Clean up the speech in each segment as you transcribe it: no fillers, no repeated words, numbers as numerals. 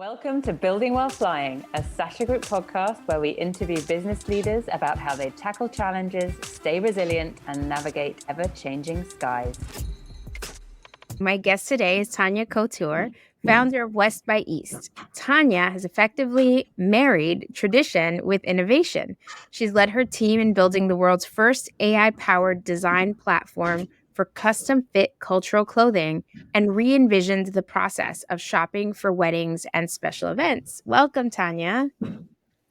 Welcome to Building While Flying, a Sasha Group podcast where we interview business leaders about how they tackle challenges, stay resilient, and navigate ever-changing skies. My guest today is Tania Kottoor, founder of West by East. Tania has effectively married tradition with innovation. She's led her team in building the world's first AI-powered design platform for custom-fit cultural clothing and re-envisioned the process of shopping for weddings and special events. Welcome, Tania.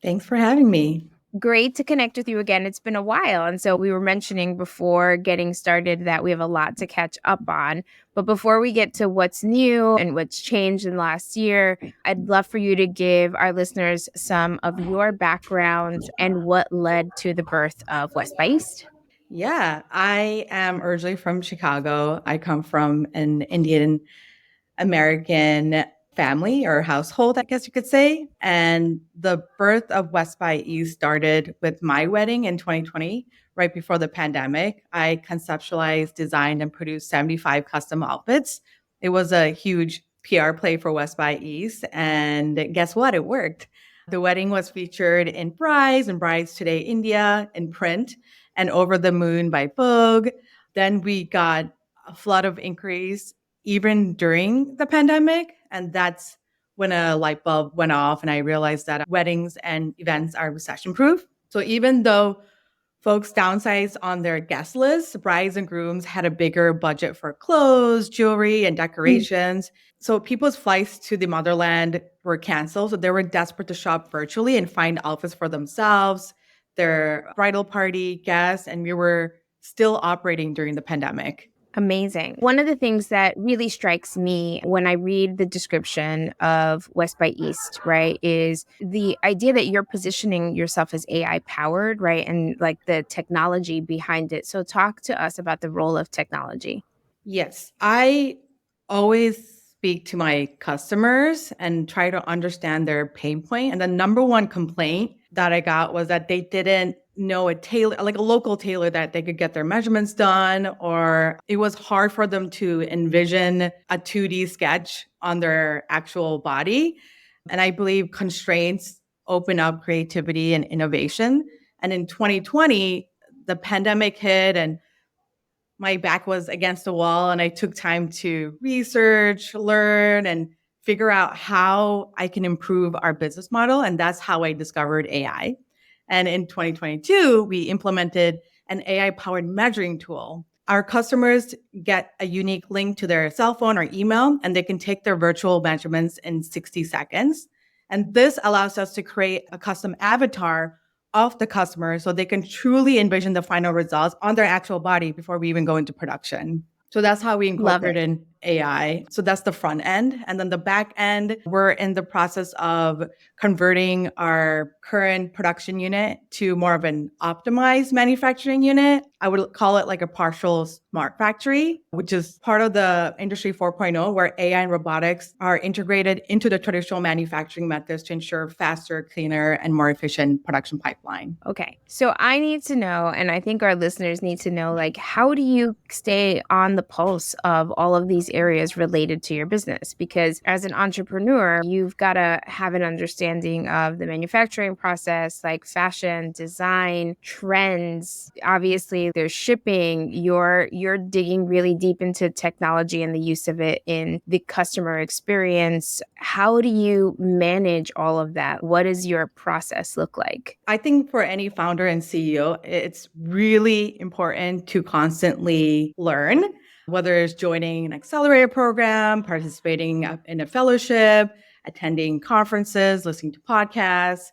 Thanks for having me. Great to connect with you again. It's been a while. And so we were mentioning before getting started that we have a lot to catch up on. But before we get to what's new and what's changed in the last year, I'd love for you to give our listeners some of your background and what led to the birth of West by East. Yeah, I am originally from Chicago. I come from an Indian American family or household, I guess you could say. And the birth of West by East started with my wedding in 2020, right before the pandemic. I conceptualized, designed, and produced 75 custom outfits. It was a huge PR play for West by East. And guess what? It worked. The wedding was featured in Brides and Brides Today India in print and Over the Moon by Vogue. Then we got a flood of inquiries even during the pandemic. And that's when a light bulb went off and I realized that weddings and events are recession proof. So even though folks downsized on their guest list, brides and grooms had a bigger budget for clothes, jewelry, and decorations. So people's flights to the motherland were canceled. So they were desperate to shop virtually and find outfits for themselves, their bridal party guests, and we were still operating during the pandemic. Amazing. One of the things that really strikes me when I read the description of West by East, right, is the idea that you're positioning yourself as AI powered, right, and like the technology behind it. So talk to us about the role of technology. Yes, I always speak to my customers and try to understand their pain point. And the number one complaint that I got was that they didn't know a tailor, like a local tailor that they could get their measurements done, or it was hard for them to envision a 2D sketch on their actual body. And I believe constraints open up creativity and innovation. And in 2020, the pandemic hit and my back was against the wall and I took time to research, learn, and figure out how I can improve our business model. And that's how I discovered AI. And in 2022, we implemented an AI-powered measuring tool. Our customers get a unique link to their cell phone or email, and they can take their virtual measurements in 60 seconds. And this allows us to create a custom avatar of the customer so they can truly envision the final results on their actual body before we even go into production. So that's how we incorporate in AI. So that's the front end. And then the back end, we're in the process of converting our current production unit to more of an optimized manufacturing unit. I would call it like a partial smart factory, which is part of the Industry 4.0, where AI and robotics are integrated into the traditional manufacturing methods to ensure faster, cleaner, and more efficient production pipeline. Okay. So I need to know, and I think our listeners need to know, like, how do you stay on the pulse of all of these areas related to your business? Because as an entrepreneur, you've got to have an understanding of the manufacturing process, like fashion, design, trends. Obviously, there's shipping. You're digging really deep into technology and the use of it in the customer experience. How do you manage all of that? What does your process look like? I think for any founder and CEO, it's really important to constantly learn, whether it's joining an accelerator program, participating in a fellowship, attending conferences, listening to podcasts,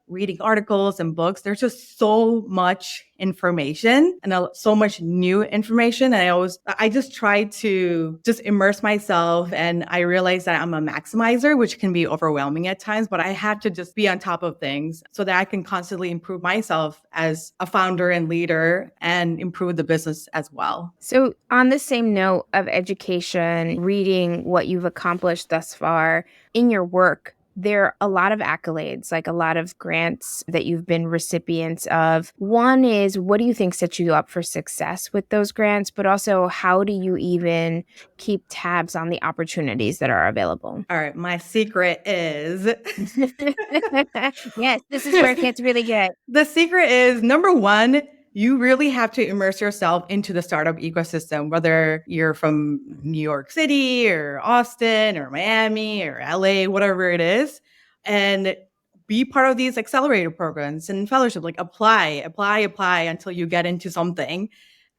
reading articles and books. There's just so much information and so much new information. And I just try to just immerse myself. And I realize that I'm a maximizer, which can be overwhelming at times, but I have to just be on top of things so that I can constantly improve myself as a founder and leader and improve the business as well. So on the same note of education, reading what you've accomplished thus far in your work, there are a lot of accolades, like a lot of grants that you've been recipients of. One is, what do you think sets you up for success with those grants? But also, how do you even keep tabs on the opportunities that are available? All right, my secret is Yes, this is where it gets really good. the secret is number one, you really have to immerse yourself into the startup ecosystem, whether you're from New York City or Austin or Miami or LA, whatever it is, and be part of these accelerator programs and fellowship. Like apply until you get into something.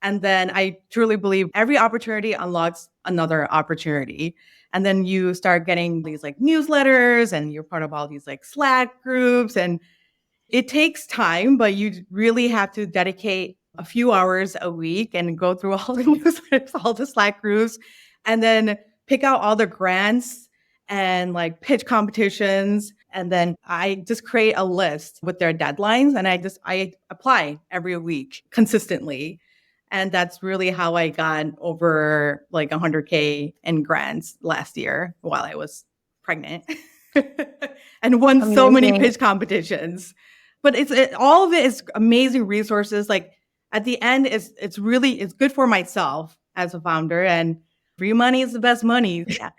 And then I truly believe every opportunity unlocks another opportunity. And then you start getting these like newsletters and you're part of all these like Slack groups, and it takes time, but you really have to dedicate a few hours a week and go through all the newsletters, all the Slack groups, and then pick out all the grants and like pitch competitions. And then I just create a list with their deadlines, and I apply every week consistently. And that's really how I got over like 100K in grants last year while I was pregnant and won so many Amazing. pitch competitions. But all of it is amazing resources. Like at the end, it's good for myself as a founder, and free money is the best money. Yeah.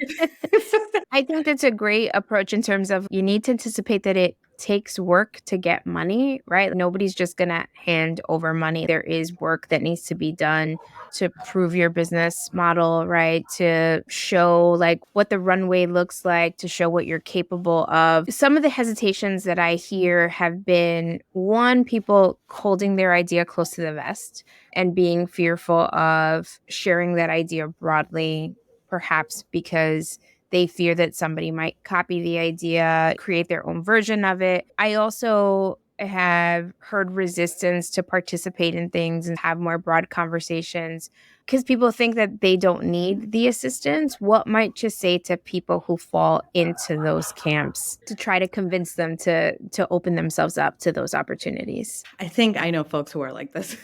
I think that's a great approach in terms of you need to anticipate that it takes work to get money, right? Nobody's just going to hand over money. There is work that needs to be done to prove your business model, right? To show like what the runway looks like, to show what you're capable of. Some of the hesitations that I hear have been, one, people holding their idea close to the vest and being fearful of sharing that idea broadly, perhaps because they fear that somebody might copy the idea, create their own version of it. I also have heard resistance to participate in things and have more broad conversations because people think that they don't need the assistance. What might you say to people who fall into those camps to try to convince them to open themselves up to those opportunities? I think I know folks who are like this.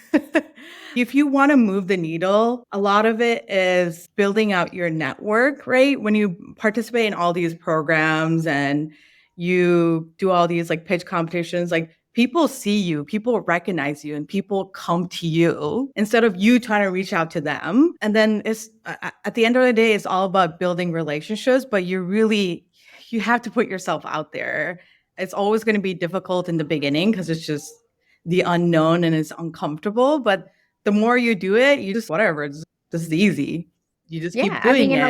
If you want to move the needle, a lot of it is building out your network, right? When you participate in all these programs and you do all these like pitch competitions, like people see you, people recognize you, and people come to you instead of you trying to reach out to them. And then it's at the end of the day, it's all about building relationships, but you have to put yourself out there. It's always going to be difficult in the beginning because it's just the unknown and it's uncomfortable. But the more you do it, you just whatever. It's just easy. You just keep doing in it.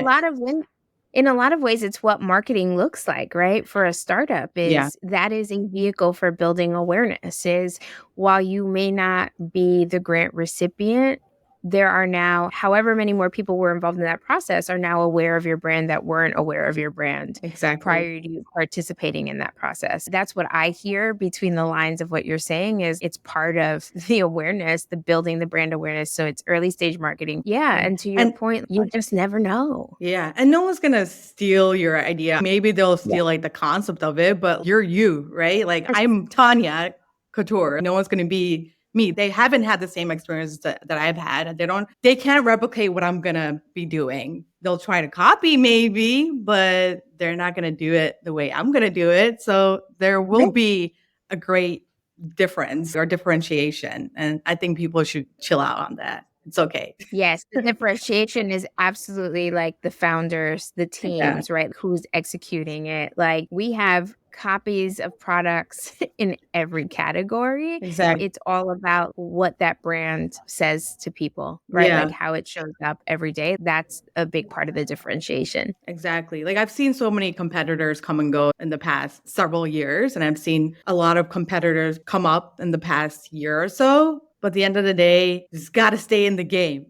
in a lot of ways, it's what marketing looks like, right? For a startup Yeah. that is a vehicle for building awareness. Is while you may not be the grant recipient, there are now, however many more people were involved in that process are now aware of your brand that weren't aware of your brand Exactly. prior to you participating in that process. That's what I hear between the lines of what you're saying is it's part of the awareness, the building the brand awareness. So it's early stage marketing. Yeah. And to your point, you just never know. Yeah. And no one's going to steal your idea. Maybe they'll steal like the concept of it, but you're you, right? Like I'm Tania Kottoor. No one's going to be me. They haven't had the same experience that I've had. They can't replicate what I'm going to be doing. They'll try to copy maybe, but they're not going to do it the way I'm going to do it. So there will be a great difference or differentiation. And I think people should chill out on that. It's okay. Yes, the differentiation is absolutely like the founders, the teams, right? Who's executing it. Like we have copies of products in every category. Exactly. It's all about what that brand says to people, right? Yeah. Like how it shows up every day. That's a big part of the differentiation. Exactly. Like I've seen so many competitors come and go in the past several years, and I've seen a lot of competitors come up in the past year or so. But at the end of the day, you just got to stay in the game.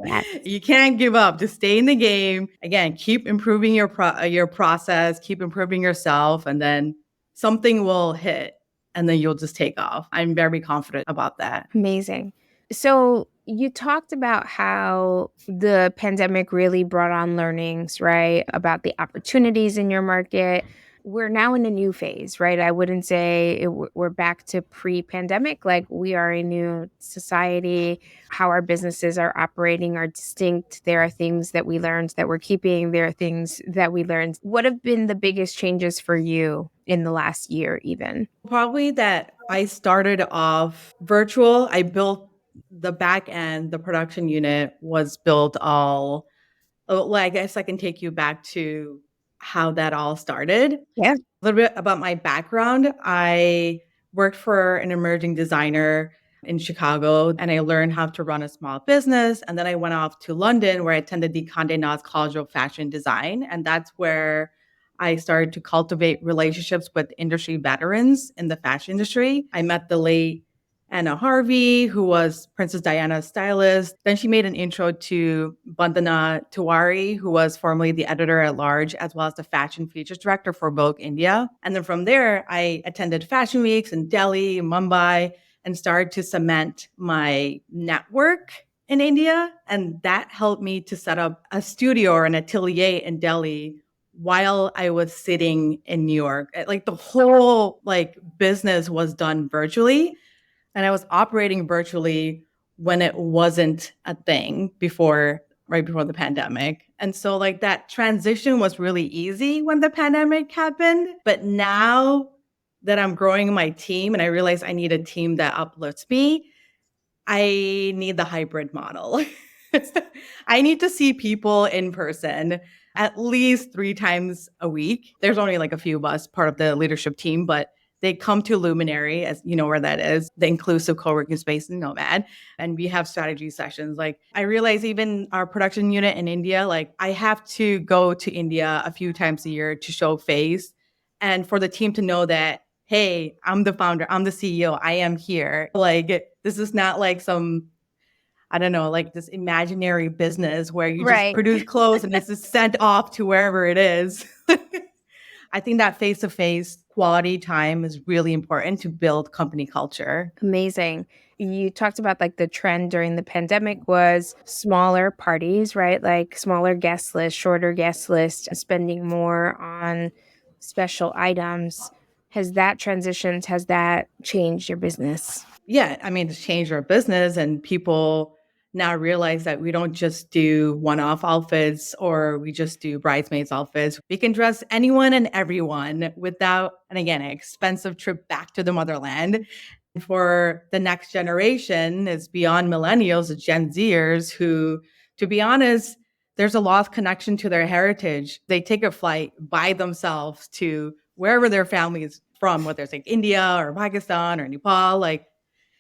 Yes. You can't give up. Just stay in the game. Again, keep improving your process, keep improving yourself, and then something will hit and then you'll just take off. I'm very confident about that. Amazing. So you talked about how the pandemic really brought on learnings, right? About the opportunities in your market. we're now in a new phase, right? I wouldn't say we're back to pre-pandemic. Like, we are a new society. How our businesses are operating are distinct. There are things that we learned that we're keeping. There are things that we learned. What have been the biggest changes for you in the last year, even? Probably that I started off virtual. I built the back end, the production unit was built all. Well, I guess I can take you back to how that all started. Yeah. A little bit about my background. I worked for an emerging designer in Chicago, and I learned how to run a small business. And then I went off to London, where I attended the Condé Nast College of Fashion Design. And that's where I started to cultivate relationships with industry veterans in the fashion industry. I met the late Anna Harvey, who was Princess Diana's stylist. Then she made an intro to Vandana Tiwari, who was formerly the editor at large, as well as the fashion features director for Vogue India. And then from there, I attended fashion weeks in Delhi, Mumbai, and started to cement my network in India. And that helped me to set up a studio or an atelier in Delhi while I was sitting in New York. Like, the whole business was done virtually. And I was operating virtually when it wasn't a thing right before the pandemic. And so that transition was really easy when the pandemic happened. But now that I'm growing my team and I realize I need a team that uplifts me, I need the hybrid model. I need to see people in person at least 3 times a week. There's only a few of us part of the leadership team, but they come to Luminary, as you know where that is, the inclusive co-working space in Nomad. And we have strategy sessions. I realize even our production unit in India, I have to go to India a few times a year to show face. And for the team to know that, hey, I'm the founder, I'm the CEO, I am here. This is not some, I don't know, this imaginary business where you just produce clothes and it's just sent off to wherever it is. I think that face-to-face quality time is really important to build company culture. Amazing. You talked about the trend during the pandemic was smaller parties, right? Smaller guest list, shorter guest list, spending more on special items. Has that transitioned? Has that changed your business? Yeah, I mean, it's changed our business, and people now realize that we don't just do one-off outfits or we just do bridesmaids outfits. We can dress anyone and everyone without, and again, an expensive trip back to the motherland. For the next generation, is beyond millennials, the Gen Zers, who, to be honest, there's a lost connection to their heritage. They take a flight by themselves to wherever their family is from, whether it's India or Pakistan or Nepal.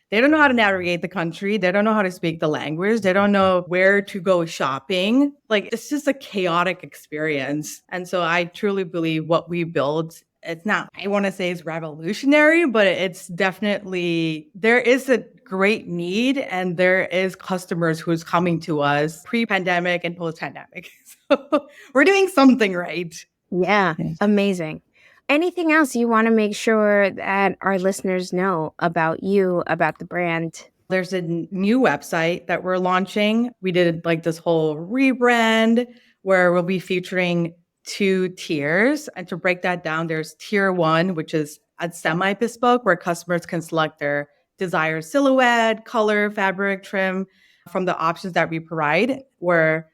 They don't know how to navigate the country. They don't know how to speak the language. They don't know where to go shopping. It's just a chaotic experience. And so I truly believe what we build, it's not, I want to say it's revolutionary, but it's definitely, there is a great need and there is customers who's coming to us pre-pandemic and post-pandemic. So we're doing something right. Yeah, amazing. Anything else you want to make sure that our listeners know about you, about the brand? There's a new website that we're launching. We did this whole rebrand where we'll be featuring 2 tiers. And to break that down, there's tier 1, which is a semi-bespoke, where customers can select their desired silhouette, color, fabric, trim from the options that we provide, where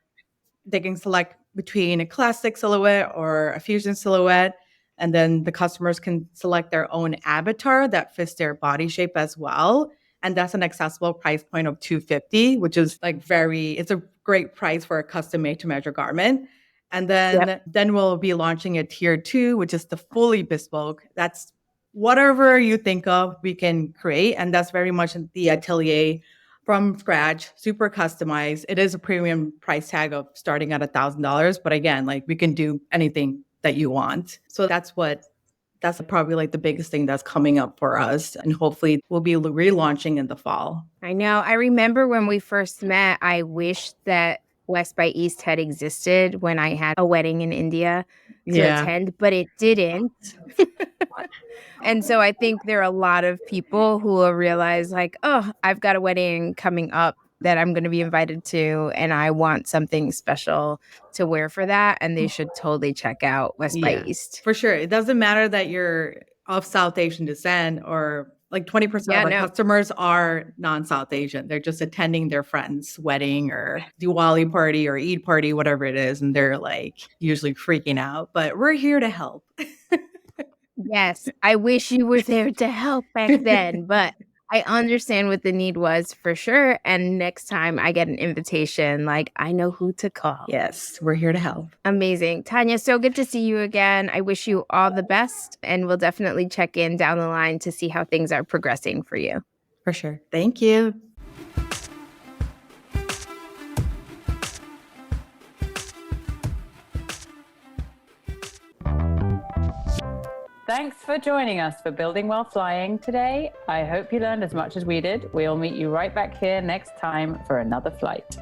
they can select between a classic silhouette or a fusion silhouette. And then the customers can select their own avatar that fits their body shape as well. And that's an accessible price point of $250, which is it's a great price for a custom made to measure garment. And then we'll be launching a tier 2, which is the fully bespoke. That's whatever you think of, we can create. And that's very much the atelier from scratch, super customized. It is a premium price tag of starting at $1,000. But again, we can do anything that you want. So that's probably the biggest thing that's coming up for us. And hopefully we'll be relaunching in the fall. I know. I remember when we first met, I wished that West by East had existed when I had a wedding in India to attend, but it didn't. And so I think there are a lot of people who will realize oh, I've got a wedding coming up that I'm going to be invited to, and I want something special to wear for that. And they should totally check out West by East. For sure. It doesn't matter that you're of South Asian descent, or like 20% of our customers are non-South Asian. They're just attending their friend's wedding or Diwali party or Eid party, whatever it is. And they're like usually freaking out, but we're here to help. Yes. I wish you were there to help back then, but I understand what the need was for sure. And next time I get an invitation, like, I know who to call. Yes, we're here to help. Amazing. Tania, so good to see you again. I wish you all the best, and we'll definitely check in down the line to see how things are progressing for you. For sure. Thank you. Thanks for joining us for Building While Flying today. I hope you learned as much as we did. We'll meet you right back here next time for another flight.